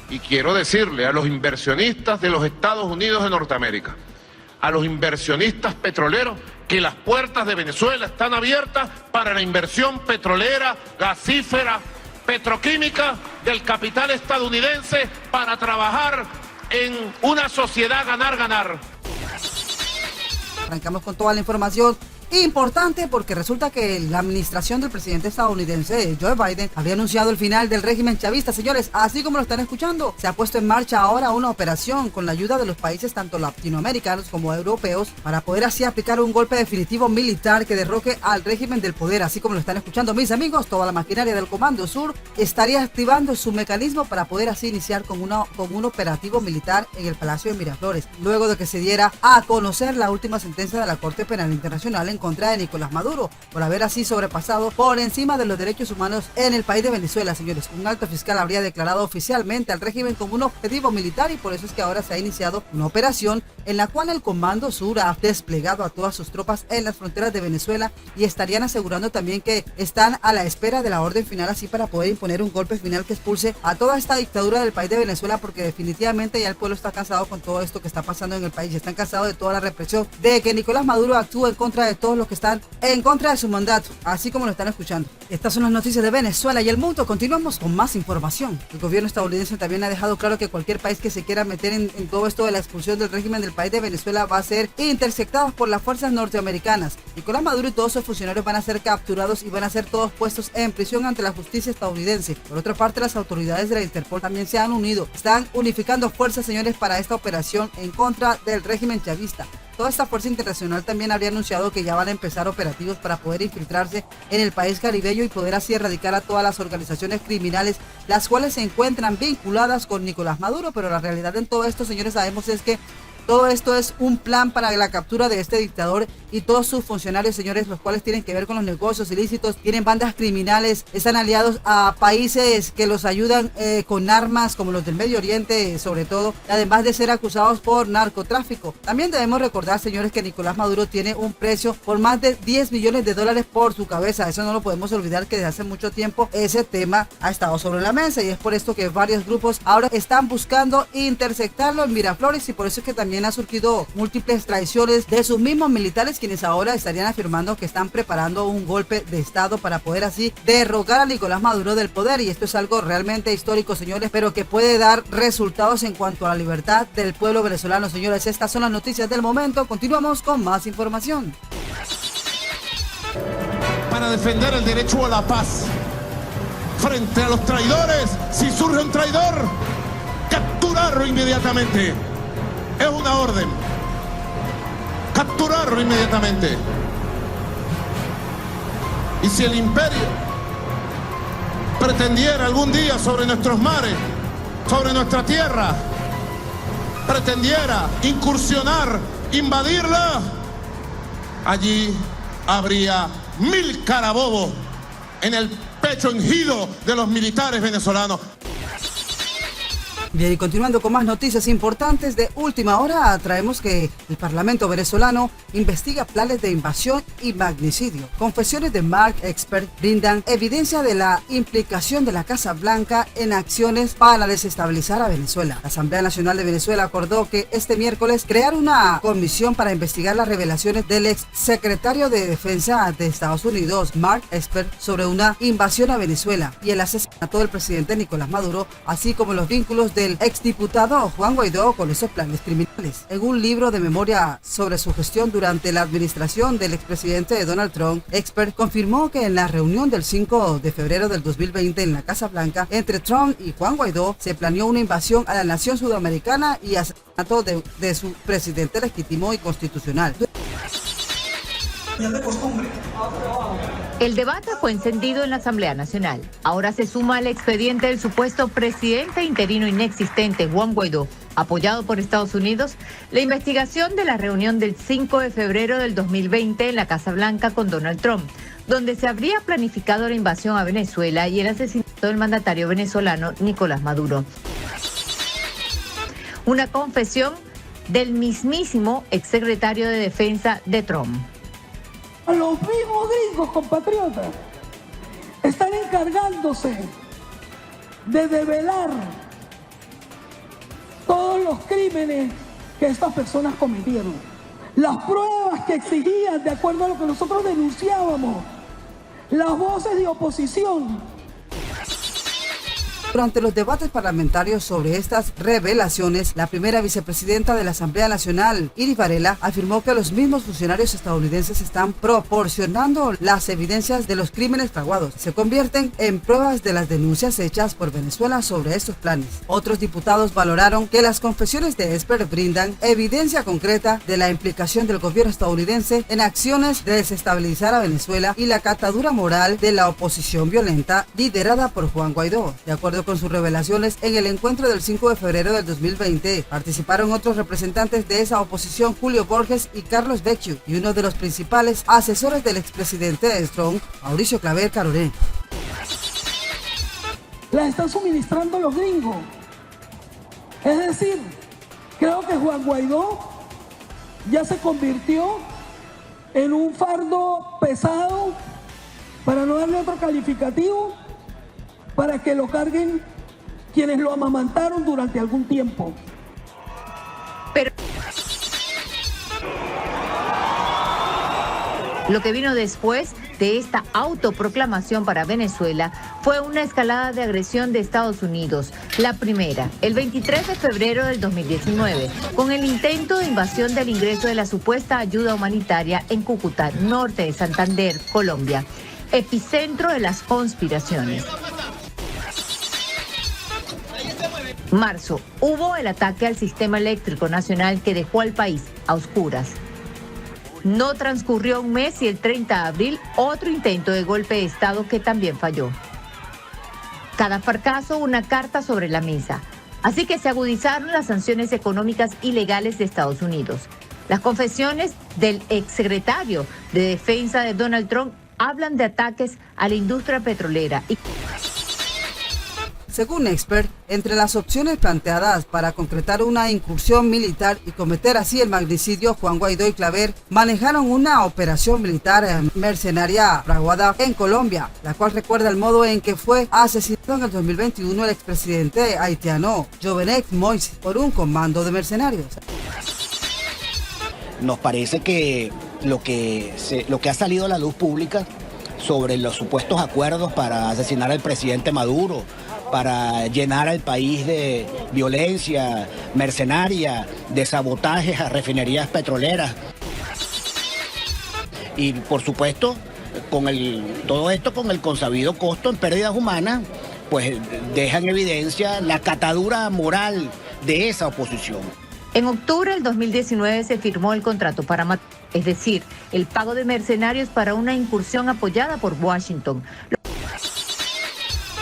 Y quiero decirle a los inversionistas de los Estados Unidos de Norteamérica, a los inversionistas petroleros, que las puertas de Venezuela están abiertas para la inversión petrolera, gasífera, petroquímica del capital estadounidense para trabajar en una sociedad ganar-ganar. Arrancamos con toda la información importante porque resulta que la administración del presidente estadounidense Joe Biden había anunciado el final del régimen chavista. Señores, así como lo están escuchando, se ha puesto en marcha ahora una operación con la ayuda de los países tanto latinoamericanos como europeos para poder así aplicar un golpe definitivo militar que derroque al régimen del poder. Así como lo están escuchando, mis amigos, toda la maquinaria del Comando Sur estaría activando su mecanismo para poder así iniciar con un operativo militar en el Palacio de Miraflores, luego de que se diera a conocer la última sentencia de la Corte Penal Internacional en contra de Nicolás Maduro por haber así sobrepasado por encima de los derechos humanos en el país de Venezuela. Señores, un alto fiscal habría declarado oficialmente al régimen como un objetivo militar y por eso es que ahora se ha iniciado una operación en la cual el Comando Sur ha desplegado a todas sus tropas en las fronteras de Venezuela y estarían asegurando también que están a la espera de la orden final así para poder imponer un golpe final que expulse a toda esta dictadura del país de Venezuela, porque definitivamente ya el pueblo está cansado con todo esto que está pasando en el país, están cansados de toda la represión, de que Nicolás Maduro actúe en contra de todos los que están en contra de su mandato, así como lo están escuchando. Estas son las noticias de Venezuela y el mundo. Continuamos con más información. El gobierno estadounidense también ha dejado claro que cualquier país que se quiera meter en todo esto de la expulsión del régimen del país de Venezuela va a ser interceptado por las fuerzas norteamericanas. Nicolás Maduro y todos sus funcionarios van a ser capturados y van a ser todos puestos en prisión ante la justicia estadounidense. Por otra parte, las autoridades de la Interpol también se han unido. Están unificando fuerzas, señores, para esta operación en contra del régimen chavista. Toda esta fuerza internacional también habría anunciado que ya van a empezar operativos para poder infiltrarse en el país caribeño y poder así erradicar a todas las organizaciones criminales, las cuales se encuentran vinculadas con Nicolás Maduro. Pero la realidad en todo esto, señores, sabemos es que todo esto es un plan para la captura de este dictador y todos sus funcionarios, señores, los cuales tienen que ver con los negocios ilícitos, tienen bandas criminales, están aliados a países que los ayudan con armas, como los del Medio Oriente, sobre todo, además de ser acusados por narcotráfico. También debemos recordar, señores, que Nicolás Maduro tiene un precio por más de 10 millones de dólares por su cabeza. Eso no lo podemos olvidar, que desde hace mucho tiempo ese tema ha estado sobre la mesa y es por esto que varios grupos ahora están buscando interceptarlo en Miraflores y por eso es que también ha surgido múltiples traiciones de sus mismos militares, quienes ahora estarían afirmando que están preparando un golpe de estado para poder así derrocar a Nicolás Maduro del poder. Y esto es algo realmente histórico, señores, pero que puede dar resultados en cuanto a la libertad del pueblo venezolano. Señores, estas son las noticias del momento. Continuamos con más información. Para defender el derecho a la paz frente a los traidores, si surge un traidor, capturarlo inmediatamente. Es una orden. Capturarlo inmediatamente. Y si el imperio pretendiera algún día sobre nuestros mares, sobre nuestra tierra, pretendiera incursionar, invadirla, allí habría 1000 carabobos en el pecho hengido de los militares venezolanos. Bien, y continuando con más noticias importantes de última hora, traemos que el Parlamento venezolano investiga planes de invasión y magnicidio. Confesiones de Mark Expert brindan evidencia de la implicación de la Casa Blanca en acciones para desestabilizar a Venezuela. La Asamblea Nacional de Venezuela acordó que este miércoles crear una comisión para investigar las revelaciones del ex secretario de Defensa de Estados Unidos, Mark Expert, sobre una invasión a Venezuela y el asesinato del presidente Nicolás Maduro, así como los vínculos del exdiputado Juan Guaidó con esos planes criminales. En un libro de memoria sobre su gestión durante la administración del expresidente Donald Trump, Expert confirmó que en la reunión del 5 de febrero del 2020 en la Casa Blanca entre Trump y Juan Guaidó se planeó una invasión a la nación sudamericana y asesinato de su presidente legítimo y constitucional. El debate fue encendido en la Asamblea Nacional. Ahora se suma al expediente del supuesto presidente interino inexistente, Juan Guaidó, apoyado por Estados Unidos, la investigación de la reunión del 5 de febrero del 2020 en la Casa Blanca con Donald Trump, donde se habría planificado la invasión a Venezuela y el asesinato del mandatario venezolano Nicolás Maduro. Una confesión del mismísimo exsecretario de Defensa de Trump. A los mismos gringos compatriotas están encargándose de develar todos los crímenes que estas personas cometieron. Las pruebas que exigían, de acuerdo a lo que nosotros denunciábamos, las voces de oposición. Durante los debates parlamentarios sobre estas revelaciones, la primera vicepresidenta de la Asamblea Nacional, Iris Varela, afirmó que los mismos funcionarios estadounidenses están proporcionando las evidencias de los crímenes fraguados. Se convierten en pruebas de las denuncias hechas por Venezuela sobre estos planes. Otros diputados valoraron que las confesiones de Esper brindan evidencia concreta de la implicación del gobierno estadounidense en acciones de desestabilizar a Venezuela y la catadura moral de la oposición violenta liderada por Juan Guaidó. De acuerdo con sus revelaciones, en el encuentro del 5 de febrero del 2020 participaron otros representantes de esa oposición, Julio Borges y Carlos Vecchio, y uno de los principales asesores del expresidente de Strong, Mauricio Claver Caroné. Las están suministrando los gringos. Es decir, creo que Juan Guaidó ya se convirtió en un fardo pesado, para no darle otro calificativo, para que lo carguen quienes lo amamantaron durante algún tiempo. Pero lo que vino después de esta autoproclamación para Venezuela fue una escalada de agresión de Estados Unidos. La primera, el 23 de febrero del 2019, con el intento de invasión del ingreso de la supuesta ayuda humanitaria en Cúcuta, norte de Santander, Colombia, epicentro de las conspiraciones. Marzo, hubo el ataque al sistema eléctrico nacional que dejó al país a oscuras. No transcurrió un mes y el 30 de abril, otro intento de golpe de Estado que también falló. Cada fracaso, una carta sobre la mesa. Así que se agudizaron las sanciones económicas ilegales de Estados Unidos. Las confesiones del exsecretario de Defensa de Donald Trump hablan de ataques a la industria petrolera y... Según Expert, entre las opciones planteadas para concretar una incursión militar y cometer así el magnicidio, Juan Guaidó y Claver manejaron una operación militar mercenaria fraguada en Colombia, la cual recuerda el modo en que fue asesinado en el 2021 el expresidente haitiano Jovenel Moïse por un comando de mercenarios. Nos parece que lo que ha salido a la luz pública sobre los supuestos acuerdos para asesinar al presidente Maduro, para llenar al país de violencia mercenaria, de sabotajes a refinerías petroleras. Y por supuesto, todo esto con el consabido costo en pérdidas humanas, pues deja en evidencia la catadura moral de esa oposición. En octubre del 2019 se firmó el contrato para matar, es decir, el pago de mercenarios para una incursión apoyada por Washington.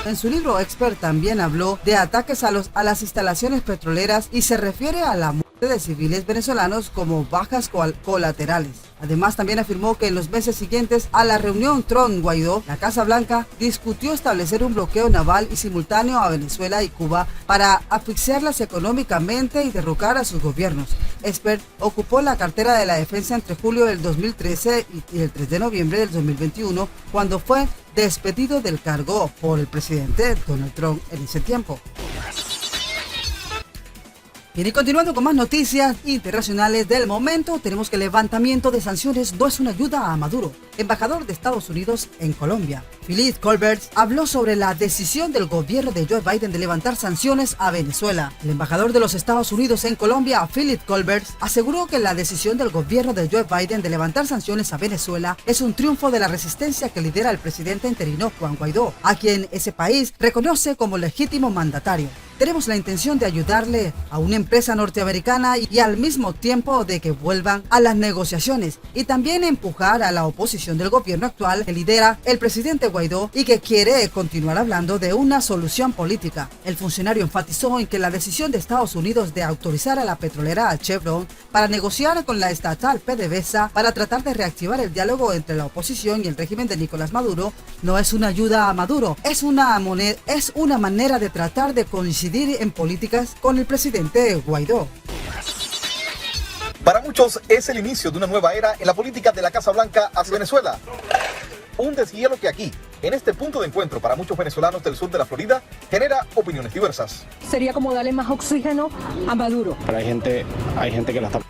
En su libro, Expert también habló de ataques a las instalaciones petroleras y se refiere a la muerte de civiles venezolanos como bajas colaterales. Además, también afirmó que en los meses siguientes a la reunión Trump-Guaidó, la Casa Blanca discutió establecer un bloqueo naval y simultáneo a Venezuela y Cuba para asfixiarlas económicamente y derrocar a sus gobiernos. Expert ocupó la cartera de la defensa entre julio del 2013 y el 3 de noviembre del 2021, cuando fue despedido del cargo por el presidente Donald Trump en ese tiempo. Bien, y continuando con más noticias internacionales del momento, tenemos que el levantamiento de sanciones no es una ayuda a Maduro. Embajador de Estados Unidos en Colombia, Philip Colbert, habló sobre la decisión del gobierno de Joe Biden de levantar sanciones a Venezuela. El embajador de los Estados Unidos en Colombia, Philip Colbert, aseguró que la decisión del gobierno de Joe Biden de levantar sanciones a Venezuela es un triunfo de la resistencia que lidera el presidente interino Juan Guaidó, a quien ese país reconoce como legítimo mandatario. Tenemos la intención de ayudarle a una empresa norteamericana y al mismo tiempo de que vuelvan a las negociaciones y también empujar a la oposición del gobierno actual que lidera el presidente Guaidó y que quiere continuar hablando de una solución política. El funcionario enfatizó en que la decisión de Estados Unidos de autorizar a la petrolera Chevron para negociar con la estatal PDVSA para tratar de reactivar el diálogo entre la oposición y el régimen de Nicolás Maduro no es una ayuda a Maduro, es una manera de tratar de coincidir en políticas con el presidente Guaidó. Para muchos es el inicio de una nueva era en la política de la Casa Blanca hacia Venezuela. Un deshielo que aquí, en este punto de encuentro para muchos venezolanos del sur de la Florida genera opiniones diversas. Sería como darle más oxígeno a Maduro. Pero hay gente que la está...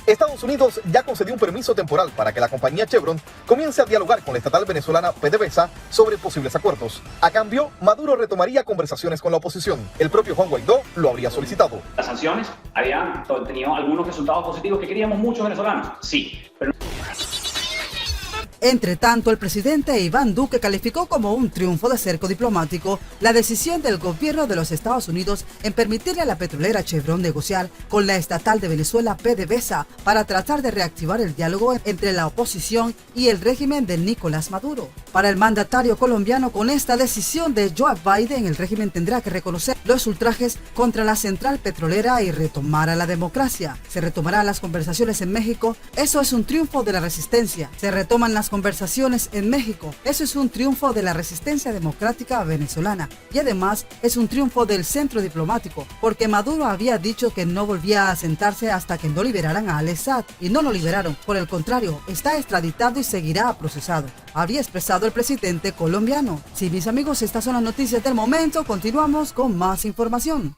Estados Unidos ya concedió un permiso temporal para que la compañía Chevron comience a dialogar con la estatal venezolana PDVSA sobre posibles acuerdos. A cambio, Maduro retomaría conversaciones con la oposición. El propio Juan Guaidó lo habría solicitado. Las sanciones habían tenido algunos resultados positivos que queríamos muchos venezolanos, sí, pero... Entre tanto, el presidente Iván Duque calificó como un triunfo de cerco diplomático la decisión del gobierno de los Estados Unidos en permitirle a la petrolera Chevron negociar con la estatal de Venezuela PDVSA para tratar de reactivar el diálogo entre la oposición y el régimen de Nicolás Maduro. Para el mandatario colombiano, con esta decisión de Joe Biden, el régimen tendrá que reconocer los ultrajes contra la central petrolera y retomar a la democracia. Se retomarán las conversaciones en México. Eso es un triunfo de la resistencia. Se retoman las conversaciones en México. Eso es un triunfo de la resistencia democrática venezolana. Y además es un triunfo del centro diplomático, porque Maduro había dicho que no volvía a sentarse hasta que no liberaran a Al-Assad. Y no lo liberaron. Por el contrario, está extraditado y seguirá procesado. Habría expresado el presidente colombiano. Sí, mis amigos, estas son las noticias del momento. Continuamos con más información.